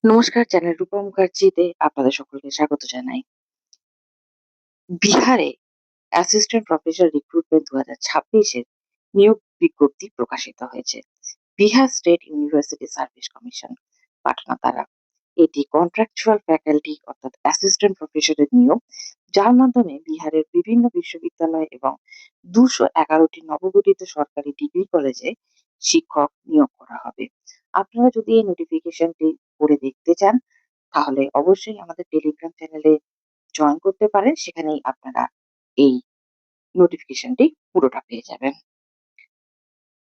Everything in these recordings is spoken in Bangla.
নমস্কার, চ্যানেল রূপা মুখার্জিতে আপনাদের সকলকে স্বাগত জানাই। বিহারে অ্যাসিস্ট্যান্ট প্রফেসর রিক্রুটমেন্ট ২০২৬ এর নিয়োগ বিজ্ঞপ্তি প্রকাশিত হয়েছে। Bihar state university service commission Patna দ্বারা এটি কন্ট্রাকচুয়াল ফ্যাকাল্টি অর্থাৎ অ্যাসিস্ট্যান্ট প্রফেসরের নিয়োগ, যার মাধ্যমে বিহারের বিভিন্ন বিশ্ববিদ্যালয় এবং ২১১টি নবগঠিত সরকারি ডিগ্রি কলেজে শিক্ষক নিয়োগ করা হবে। আপনারা যদি এই নোটিফিকেশনটি পড়ে দেখতে চান, তাহলে অবশ্যই আমাদের টেলিগ্রাম চ্যানেলে জয়েন করতে পারেন। সেখানেই আপনারা এই নোটিফিকেশনটি পুরোটা পেয়ে যাবেন।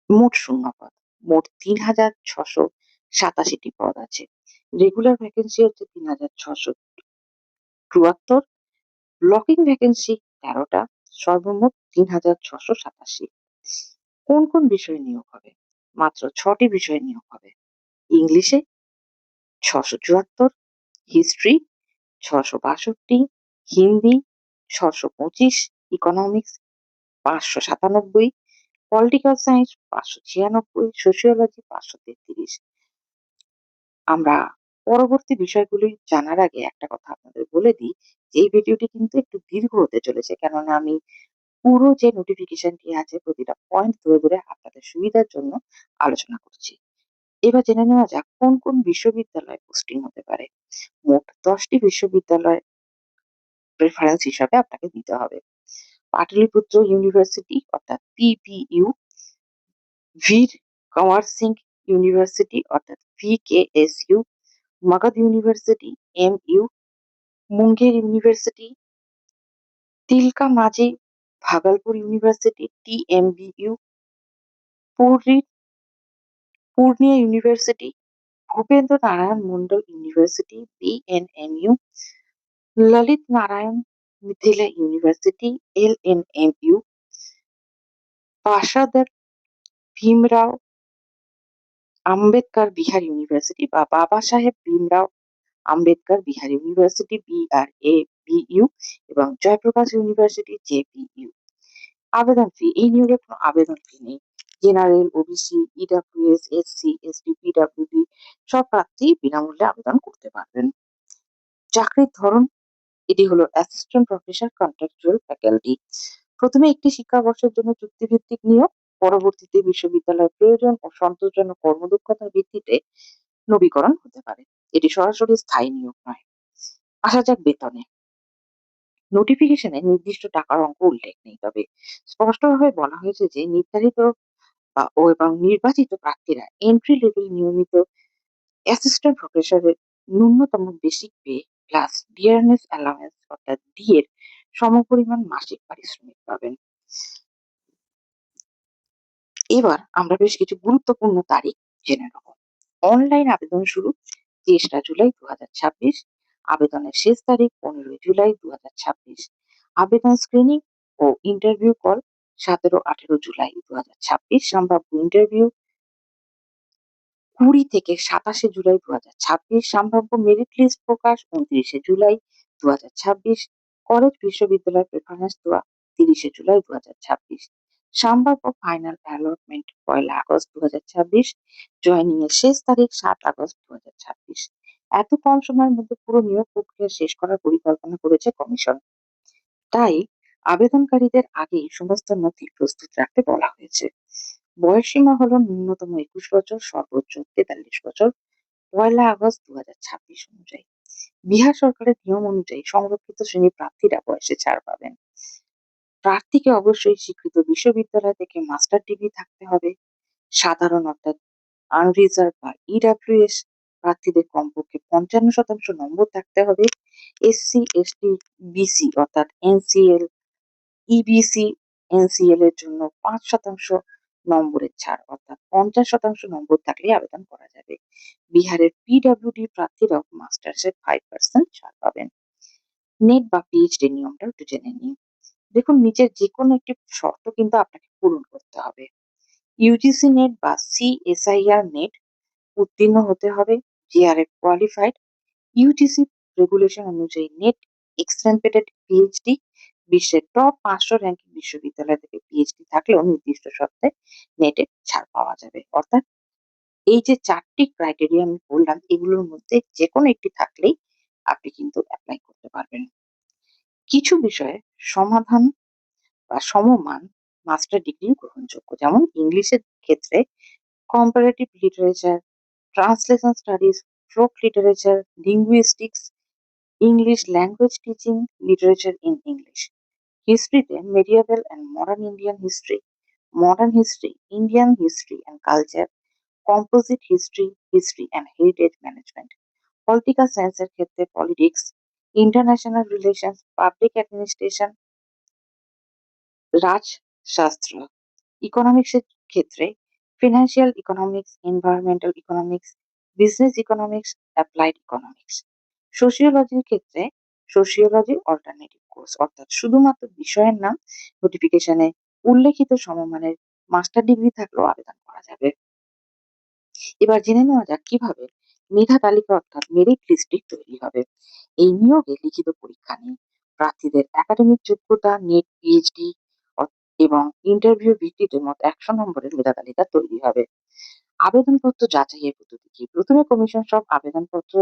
মোট শূন্যপদ মোট ৩,৬৮৭টি পদ আছে। রেগুলার ভ্যাকেন্সি হচ্ছে ৩,৬৭৪, ব্লকিং ভ্যাকেন্সি ১৩টা, সর্বমোট ৩,৬৮৭। কোন কোন বিষয়ে নিয়োগ হবে? মাত্র ৬টি বিষয়ে নিয়োগ হবে। ইংলিশে ৬৭৪, history ৬৬২, Hindi ৬২৫, economics ৫৯৭, political science ৫৯৬, sociology ৫৩৩। আমরা পরবর্তী বিষয়গুলি জানার আগে একটা কথা আপনাদের বলে দিই যে এই ভিডিওটি কিন্তু একটু দীর্ঘ হতে চলেছে, কেননা আমি পুরো যে নোটিফিকেশনটি আছে প্রতিটা পয়েন্ট ধরে ধরে আপনাদের সুবিধার জন্য আলোচনা করছি। এবার জেনে নেওয়া যাক কোন কোন বিশ্ববিদ্যালয়ে পোস্টিং হতে পারে। মোট ১০টি বিশ্ববিদ্যালয় প্রেফারেন্স হিসাবে আপনাকে দিতে হবে। পাটলিপুত্র ইউনিভার্সিটি অর্থাৎ পিপিইউ, ভীর কঁওয়ার সিং ইউনিভার্সিটি অর্থাৎ VKSU, Magadh University MU, Munger University, Tilka Manjhi Bhagalpur University TMBU, Purnia University, Bhupendra Narayan Mandal University BNMU, Lalit Narayan Mithila University LNMU, পাশাদার ভীমরাও আম্বেদকর বিহার ইউনিভার্সিটি বা বাবা সাহেব ভীমরাও আম্বেদকর বিহার ইউনিভার্সিটি বিআরএবিইউ এবং জয়প্রকাশ ইউনিভার্সিটি জেপিইউ। আবেদন ফি, এই নিয়োগে কোনো আবেদন ফি নেই। General, OBC, EWS, SC, ST, PWD সব প্রার্থী বিনামূল্যে আবেদন করতে পারবেন। চাকরির ধরন, এটি হলো অ্যাসিস্ট্যান্ট প্রফেসর কন্ট্রাকচুয়াল ফ্যাকাল্টি। প্রথমে একটি শিক্ষাবর্ষের জন্য চুক্তিভিত্তিক নিয়োগ, পরবর্তীতে বিশ্ববিদ্যালয়ের প্রয়োজন ও সন্তোষজনক কর্মদক্ষতার ভিত্তিতে নবীকরণ হতে পারে। এটি সরাসরি স্থায়ী নিয়োগ নয়। আসা যাক বেতনে। নোটিফিকেশনে নির্দিষ্ট টাকার অঙ্ক উল্লেখ নেই, তবে স্পষ্টভাবে বলা হয়েছে যে নির্ধারিত এবং নির্বাচিত প্রার্থীরা এন্ট্রি লেভেল নিয়মিত অ্যাসিস্ট্যান্ট প্রফেসরের ন্যূনতম basic pay plus dearness allowance অর্থাৎ ডি এর সমপরিমাণ মাসিক পারিশ্রমিক পাবেন। এবার আমরা বেশ কিছু গুরুত্বপূর্ণ তারিখ জেনে নেব। অনলাইন আবেদন শুরু ২৩ জুলাই ২০২৬, আবেদনের শেষ তারিখ ১৫ জুলাই ২০২৬, আবেদন স্ক্রিনিং ও ইন্টারভিউ কল ১৭-১৮ জুলাই ২০২৬, সম্ভাব্য ইন্টারভিউ ২০ থেকে ২৭ জুলাই ২০২৬, সম্ভাব্য মেরিট লিস্ট প্রকাশ ২৯ জুলাই ২০২৬, কলেজ বিশ্ববিদ্যালয় প্রেফারেন্স দেওয়া ৩০ জুলাই ২০২৬, সম্ভাব্য ফাইনাল অ্যালটমেন্ট ১ আগস্ট ২০২৬, জয়নিং এর শেষ তারিখ ৭ আগস্ট ২০২৬। এত কম সময়ের মধ্যে পুরো নিয়োগ প্রক্রিয়া শেষ করার পরিকল্পনা করেছে কমিশন। তাই আবেদনকারীদের আগেই সমস্ত নথি প্রস্তুত রাখতে বলা হয়েছে। বয়সসীমা হলো ন্যূনতম ২১ বছর, সর্বোচ্চ ৪৩ বছর, ১ আগস্ট ২০২৬ অনুযায়ী। বিহার সরকারের নিয়ম অনুযায়ী সংরক্ষিত শ্রেণীর প্রার্থীরা বয়সে ছাড় পাবেন। প্রার্থীকে অবশ্যই স্বীকৃত বিশ্ববিদ্যালয় থেকে মাস্টার ডিগ্রি থাকতে হবে। সাধারণ অর্থাৎ আনরিজার্ভ বা ইডব্লিউএস প্রার্থীদের কমপক্ষে ৫৫% নম্বর থাকতে হবে। এসসি, এসটি, বিসি অর্থাৎ এনসিএল, ইবিসি, এনসিএল এর জন্য ৫% নম্বরের ছাড় অর্থাৎ ৫০% নম্বর থাকলে আবেদন করা যাবে। বিহারের পিডব্লিউডি প্রার্থীরাও মাস্টার্সের 5% ছাড় পাবেন। নেট বা পিএইচডি নিয়মটা একটু জেনে নিন। দেখুন, নিচের যে কোনো একটি শর্ত কিন্তু আপনাকে পূরণ করতে হবে। ইউজিসি নেট বা সিএসআইআর নেট উত্তীর্ণ হতে হবে, জেআরএফ কোয়ালিফাইড, ইউজিসি রেগুলেশন অনুযায়ী নেট এক্সটেম্পেটেড পিএইচডি, বিশ্বের টপ ৫০০ র্যাঙ্কিং বিশ্ববিদ্যালয় থেকে পিএইচডি থাকলেও নির্দিষ্ট শর্তে নেটে ছাড় পাওয়া যাবে। অর্থাৎ এই যে ৪ টি ক্রাইটেরিয়া আমি বললাম, এগুলোর মধ্যে যেকোনো একটি থাকলেই আপনি কিন্তু এপ্লাই করতে পারবেন। কিছু বিষয়ে সমাধান বা সমমান মাস্টার ডিগ্রি গ্রহণযোগ্য। যেমন ইংলিশের ক্ষেত্রে comparative literature, translation studies, folk literature, linguistics, English language teaching, literature in English. হিস্ট্রিতে medieval and modern Indian history, modern history, Indian history and culture, composite history, history and heritage management. Political সায়েন্সের ক্ষেত্রে politics, international relations, public administration, রাজশাস্ত্র। ইকোনমিক্সের ক্ষেত্রে financial economics, environmental economics, business economics, applied economics. সোশিওলজির ক্ষেত্রে সোশিওলজি অল্টারনেটিভ কোর্স, অর্থাৎ শুধুমাত্র বিষয়ের নাম, নোটিফিকেশনে উল্লেখিত সমমানের মাস্টার ডিগ্রি থাকলেও আবেদন করা যাবে। এবার জেনে নেওয়া যাক কিভাবে মেধা তালিকা অর্থাৎ মেরিট লিস্টটি তৈরি হবে। এই নিয়োগে লিখিত পরীক্ষা নেই। প্রার্থীদের একাডেমিক যোগ্যতা, নেট, পিএইচডি এবং ইন্টারভিউ ভিত্তিতে মোট ১০০ নম্বরের মেধা তালিকা তৈরি হবে। আবেদনপত্র যাচাইয়ের পদ্ধতি কি? প্রথমে কমিশন সব আবেদনপত্র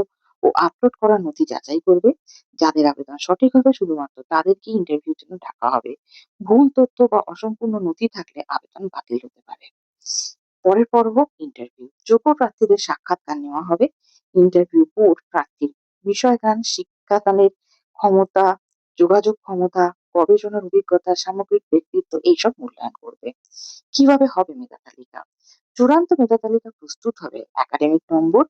ও আপলোড করা নথি যাচাই করবে। যাদের আবেদন সঠিক হবে শুধুমাত্র তাদেরকে ইন্টারভিউর জন্য ডাকা হবে। ভুল তথ্য বা অসম্পূর্ণ নথি থাকলে আবেদন বাতিল হতে পারে। পরের পর্ব ইন্টারভিউ। যোগ্য প্রার্থীদের সাক্ষাৎকার নেওয়া হবে। ইন্টারভিউ বোর্ড প্রার্থীর বিষয়গান, শিক্ষাদানের ক্ষমতা, যোগাযোগ ক্ষমতা, গবেষণার অভিজ্ঞতা, সামগ্রিক ব্যক্তিত্ব এইসব মূল্যায়ন করবে। কিভাবে হবে মেধা তালিকা? চূড়ান্ত মেধা তালিকা প্রস্তুত হবে একাডেমিক নম্বর,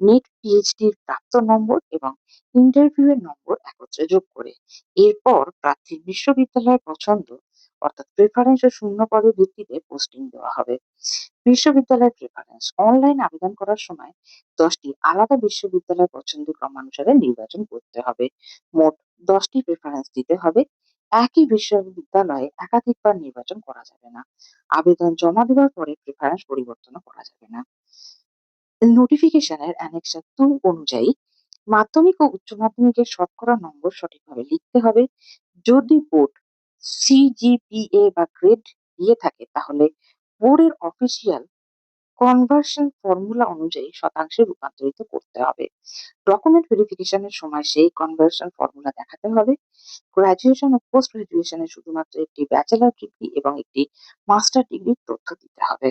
নেট পিএইচডির প্রাপ্ত নম্বর এবং ইন্টারভিউ এর নম্বর একত্রে যোগ করে। এরপর প্রার্থীর বিশ্ববিদ্যালয়ের পছন্দ অর্থাৎ প্রেফারেন্স ও শূন্য পদের ভিত্তিতে পোস্টিং দেওয়া হবে। বিশ্ববিদ্যালয়ের প্রেফারেন্স অনলাইন আবেদন করার সময় 10টি আলাদা বিশ্ববিদ্যালয় পছন্দের ক্রমানুসারে নির্বাচন করতে হবে। মোট 10টি প্রেফারেন্স দিতে হবে। একই বিশ্ববিদ্যালয়ে একাধিকবার নির্বাচন করা যাবে না। আবেদন জমা দেওয়ার পরে প্রেফারেন্স পরিবর্তনও করা যাবে না। নোটিফিকেশনের অ্যানেক্সার 2 অনুযায়ী মাধ্যমিক ও উচ্চ মাধ্যমিকের শতকরা নম্বর সঠিকভাবে লিখতে হবে। যদি বোর্ড সিজিপিএ বা গ্রেড দিয়ে থাকে তাহলে বোর্ডের অফিসিয়াল কনভার্সন ফর্মুলা অনুযায়ী শতাংশে রূপান্তরিত করতে হবে। ডকুমেন্ট ভেরিফিকেশনের সময় সেই কনভার্সন ফর্মুলা দেখাতে হবে। গ্র্যাজুয়েশন ও পোস্ট গ্র্যাজুয়েশনে শুধুমাত্র একটি ব্যাচেলর ডিগ্রি এবং একটি মাস্টার ডিগ্রির তথ্য দিতে হবে।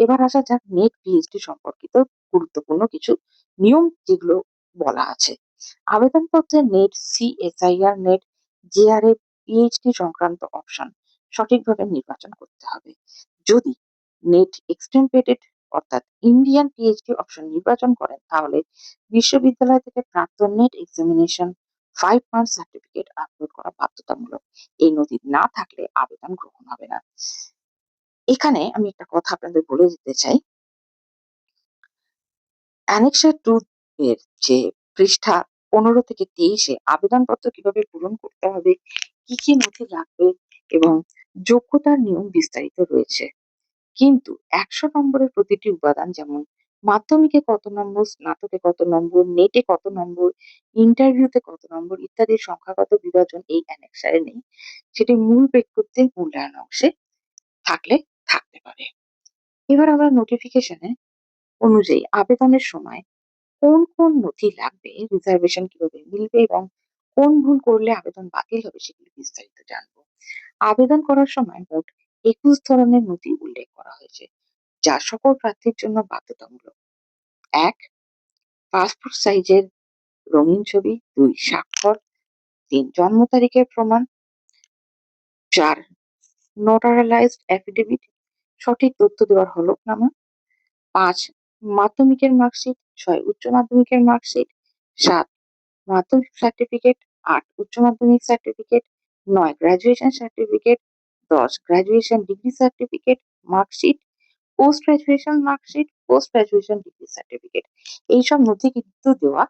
এবার আসা যাক নেট পিএইচডি সম্পর্কিত গুরুত্বপূর্ণ কিছু নিয়ম যেগুলো বলা আছে। আবেদনপত্রে NET, CSIR NET, JRF, PhD সংক্রান্ত অপশন সঠিকভাবে নির্বাচন করতে হবে। যদি নেট এক্সটেম্পেটেড অর্থাৎ ইন্ডিয়ান পিএইচডি অপশন নির্বাচন করেন তাহলে বিশ্ববিদ্যালয় থেকে প্রাপ্ত net examination 5 month certificate upload করা বাধ্যতামূলক। এই নথি না থাকলে আবেদন গ্রহণ হবে না। এখানে আমি একটা কথা আপনাদের বলে দিতে চাই। অ্যানেক্সার 2 এর যে পৃষ্ঠা 15 থেকে 23 আবেদনপত্র কিভাবে পূরণ করতে হবে, কি নথি লাগবে এবং যোগ্যতার নিয়ম বিস্তারিত রয়েছে। কিন্তু 100 নম্বরের প্রতিটি উপাদান যেমন মাধ্যমিকে কত নম্বর, স্নাতকে কত নম্বর, নেটে কত নম্বর, ইন্টারভিউতে কত নম্বর ইত্যাদির সংখ্যাগত বিভাজন এই অ্যানেক্সারে নেই। সেটি মূল ব্যক্তিত্বের মূল্যায়ন অংশে থাকলে থাকতে পারে। এবার আমরা নোটিফিকেশনে অনুযায়ী আবেদনের সময় কোন নথি লাগবে, রিজার্ভেশন কিভাবে মিলবে এবং কোন ভুল করলে আবেদন বাতিল হবে সেগুলি বিস্তারিত জানবো। আবেদন করার সময় মোট 21 ধরনের নথি উল্লেখ করা হয়েছে যা সকল প্রার্থীর জন্য বাধ্যতামূলক। 1. পাসপোর্ট সাইজের রঙিন ছবি। 2. স্বাক্ষর। 3. জন্ম তারিখের প্রমাণ। 4. নোটারালাইজড অ্যাফিডেভিট, সঠিক তথ্য দেওয়ার হলফনামা। 5. মাধ্যমিকের মার্কশিট। 6. উচ্চ মাধ্যমিকের মার্কশিট। 7. মাধ্যমিক সার্টিফিকেট। 8. উচ্চ মাধ্যমিক certificate. 9. Graduation certificate. 10. Graduation degree certificate marksheet, post graduation marksheet, post graduation degree certificate. এইসব নথি কিন্তু দেওয়া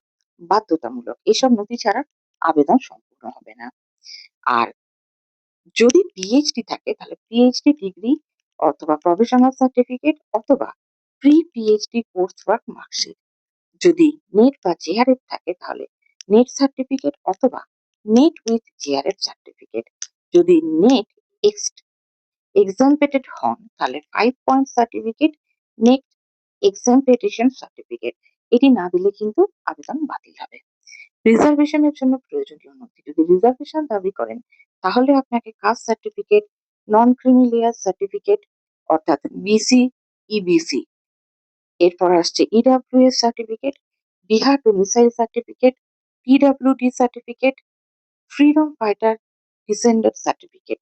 বাধ্যতামূলক। এসব নথি ছাড়া আবেদন সম্পূর্ণ হবে না। আর যদি পিএইচডি থাকে তাহলে পিএইচডি ডিগ্রি অথবা প্রফেশনাল সার্টিফিকেট অথবা pre PhD course work marksheet. যদি নেট বা জেআরএফ থাকে তাহলে নেট সার্টিফিকেট অথবা নেট উইথ জেআরএফ সার্টিফিকেট। যদি নেট এক্সাম্পেটেড হন তাহলে 5 পয়েন্ট সার্টিফিকেট, নেট এক্সামপেটেশন সার্টিফিকেট। এটি না দিলে কিন্তু আবেদন বাতিল হবে। রিজার্ভেশনের জন্য প্রয়োজনীয় নথি। যদি রিজার্ভেশন দাবি করেন তাহলে আপনাকে caste certificate, non creamy layer certificate অর্থাৎ বিসি, ইবিসি, এরপর আসছে EWS certificate, Bihar domicile certificate, PWD certificate, freedom fighter descendant certificate.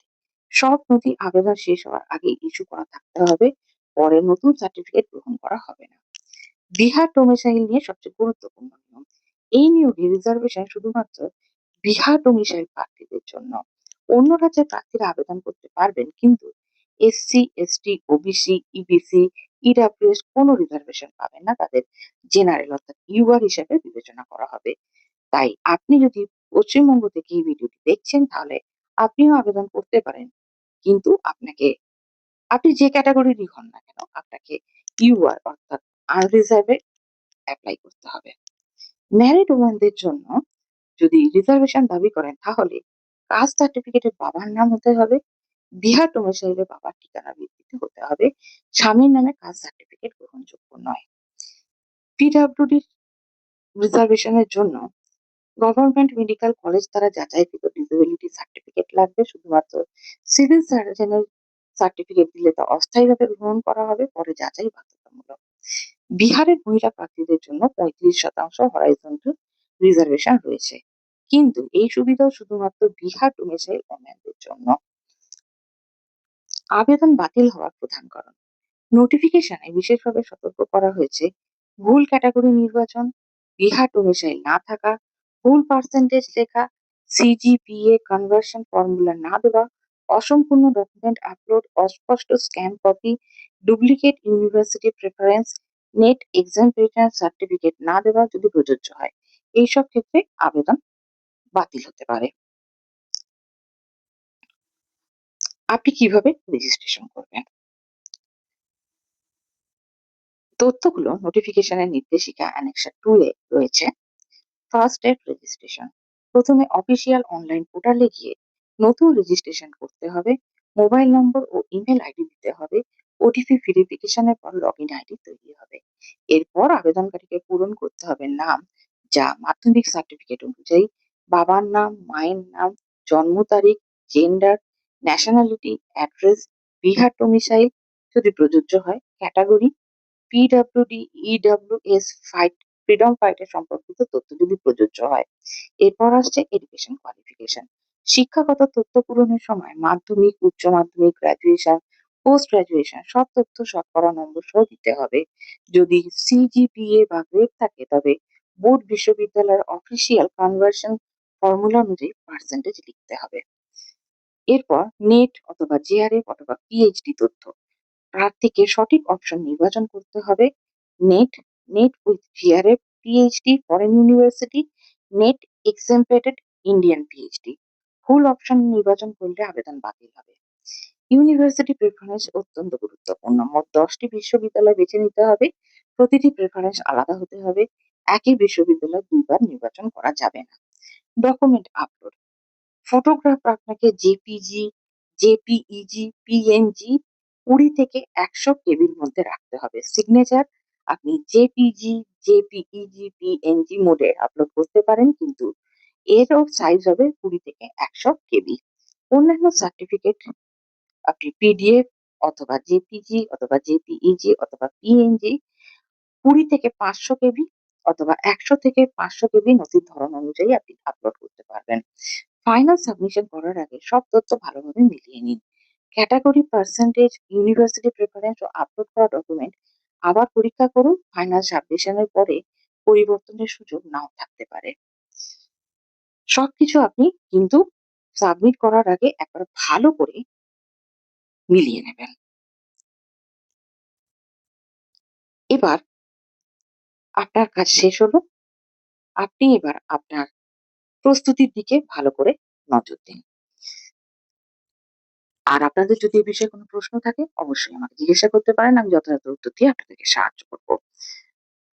সব নথি আবেদন শেষ হওয়ার আগে ইস্যু করা থাকতে হবে, পরে নতুন সার্টিফিকেট গ্রহণ করা হবে না। বিহার ডোমিসাইল নিয়ে সবচেয়ে গুরুত্বপূর্ণ নিয়ম। এই নিয়োগে রিজার্ভেশন শুধুমাত্র বিহার ডোমিসাইল প্রার্থীদের জন্য। অন্য রাজ্যের প্রার্থীরা আবেদন করতে পারবেন, কিন্তু SC, ST, OBC, EBC, EWS কোনো রিজার্ভেশন পাবেন না, তাদের জেনারেল অর্থাৎ ইউআর হিসেবে বিবেচনা করা হবে। তাই আপনি যদি পশ্চিমবঙ্গ থেকে এই ভিডিওটি দেখছেন তাহলে আপনিও আবেদন করতে পারেন, কিন্তু আপনি যে ক্যাটাগরিরই হন না কেন আপনাকে ইউআর অর্থাৎ আনরিজার্ভে অ্যাপ্লাই করতে হবে। ম্যারিড ওমেনদের জন্য যদি রিজার্ভেশন দাবি করেন তাহলে কাস্ট সার্টিফিকেটে বাবার নাম হতে হবে, বিহার ডোমিসাইলে বাবার ঠিকানা ভিত্তিতে হতে হবে, স্বামীর নামে কাস্ট সার্টিফিকেট গ্রহণযোগ্য নয়। পিডব্লিউডি রিজার্ভেশনের জন্য গভর্নমেন্ট মেডিকেল কলেজ দ্বারা যাচাইকৃত ডিসেবিলিটি সার্টিফিকেট লাগবে। শুধুমাত্র সিভিল সার্জনের সার্টিফিকেট দিলে তা অস্থায়ীভাবে গ্রহণ করা হবে, পরে যাচাই বাধ্যতামূলক। বিহারের মহিলা প্রার্থীদের জন্য 35% হরাইজন্টাল রিজার্ভেশন রয়েছে, কিন্তু এই সুবিধাও শুধুমাত্র বিহার ডোমিসাইল ওমেনদের জন্য। আবেদন বাতিল হওয়ার প্রধান কারণ। নোটিফিকেশনে বিশেষভাবে সতর্ক করা হয়েছে ভুল ক্যাটাগরি নির্বাচন, বিহার ডোমিসাইল না থাকা, ভুল পার্সেন্টেজ লেখা, সিজিপিএ কনভার্সন ফর্মুলা না দেওয়া, অসম্পূর্ণ ডকুমেন্ট আপলোড, অস্পষ্ট scan copy, duplicate university preference, net examination certificate না দেওয়া যদি প্রযোজ্য হয়। এইসব ক্ষেত্রে আবেদন বাতিল হতে পারে। আপনি কিভাবে রেজিস্ট্রেশন করবেন? তথ্যগুলো নোটিফিকেশনের নির্দেশিকা অ্যানেক্সার 2 এ রয়েছে। First step registration. প্রথমে অফিসিয়াল অনলাইন পোর্টালে গিয়ে নতুন রেজিস্ট্রেশন করতে হবে, মোবাইল নম্বর ও ইমেল আইডি দিতে হবে, ওটিপি ভেরিফিকেশনের পর লগইন আইডি তৈরি হবে। এরপর আবেদনকারীকে পূরণ করতে হবে নাম, যা মাধ্যমিক সার্টিফিকেট অনুযায়ী, বাবার নাম, মায়ের নাম, জন্ম তারিখ, gender, nationality, address, Bihar domicile যদি প্রযোজ্য হয়, category, PWD, EWS, freedom fighter সম্পর্কিত তথ্য যদি প্রযোজ্য হয়। এরপর আসছে এডুকেশন কোয়ালিফিকেশন। শিক্ষাগত তথ্য পূরণের সময় মাধ্যমিক, উচ্চ মাধ্যমিক, গ্রাজুয়েশন, পোস্ট গ্রাজুয়েশন সব তথ্য শতকরা নম্বর সহ দিতে হবে। যদি সিজিপিএ বা গ্রেড থাকে তবে বোর্ড বিশ্ববিদ্যালয়ের অফিসিয়াল কনভার্সন ফর্মুলা অনুযায়ী পার্সেন্টেজ লিখতে হবে। এরপর নেট অথবা জেআরএফ অথবা পিএইচডি তথ্য। প্রার্থীকে সঠিক অপশন নির্বাচন করতে হবে। NET, NET with JRF, PhD, foreign university, NET exempted Indian PhD. Full option নির্বাচন করলে আবেদন বাতিল হবে। ইউনিভার্সিটি প্রেফারেন্স অত্যন্ত গুরুত্বপূর্ণ। মোট 10টি বিশ্ববিদ্যালয় বেছে নিতে হবে। প্রতিটি প্রেফারেন্স আলাদা হতে হবে। একই বিশ্ববিদ্যালয় দুইবার নির্বাচন করা যাবে না। Document upload. ফটোগ্রাফ আপনাকে জেপিজি, জেপিইজি, পিএনজি 20 থেকে 100 কেবির মধ্যে রাখতে হবে। সিগনেচার আপনি জেপিজি, জেপিইজি, পিএনজি মোডে আপলোড করতে পারেন, কিন্তু এরও সাইজ হবে 20 থেকে 100 কেবি। অন্যান্য সার্টিফিকেট আপনি পিডিএফ অথবা জেপিজি অথবা জেপিইজি অথবা পিএনজি 20 থেকে 500 কেবি অথবা 100 থেকে 500 কেবি নথির ধরন অনুযায়ী আপনি আপলোড করতে পারবেন। ফাইনাল সাবমিশন করার আগে সব তথ্য ভালোভাবে মিলিয়ে নিন। ক্যাটাগরি, পার্সেন্টেজ, ইউনিভার্সিটি প্রেফারেন্স ও আপলোড করা ডকুমেন্ট আবার পরীক্ষা করুন। ফাইনাল সাবমিশনের পরে পরিবর্তনের সুযোগ নাও থাকতে পারে। সবকিছু আপনি কিন্তু সাবমিট করার আগে একবার ভালো করে মিলিয়ে নেবেন। এবার আপনার কাজ শেষ হলো। আপনি এবার আপনার প্রস্তুতির দিকে ভালো করে নজর দিন। আর আপনাদের যদি এই বিষয়ে কোনো প্রশ্ন থাকে অবশ্যই আমাকে জিজ্ঞাসা করতে পারেন। আমি যথাযথ উত্তর দিয়ে আপনাদেরকে সাহায্য করব।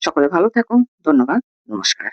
সকলে ভালো থাকুন। ধন্যবাদ। নমস্কার।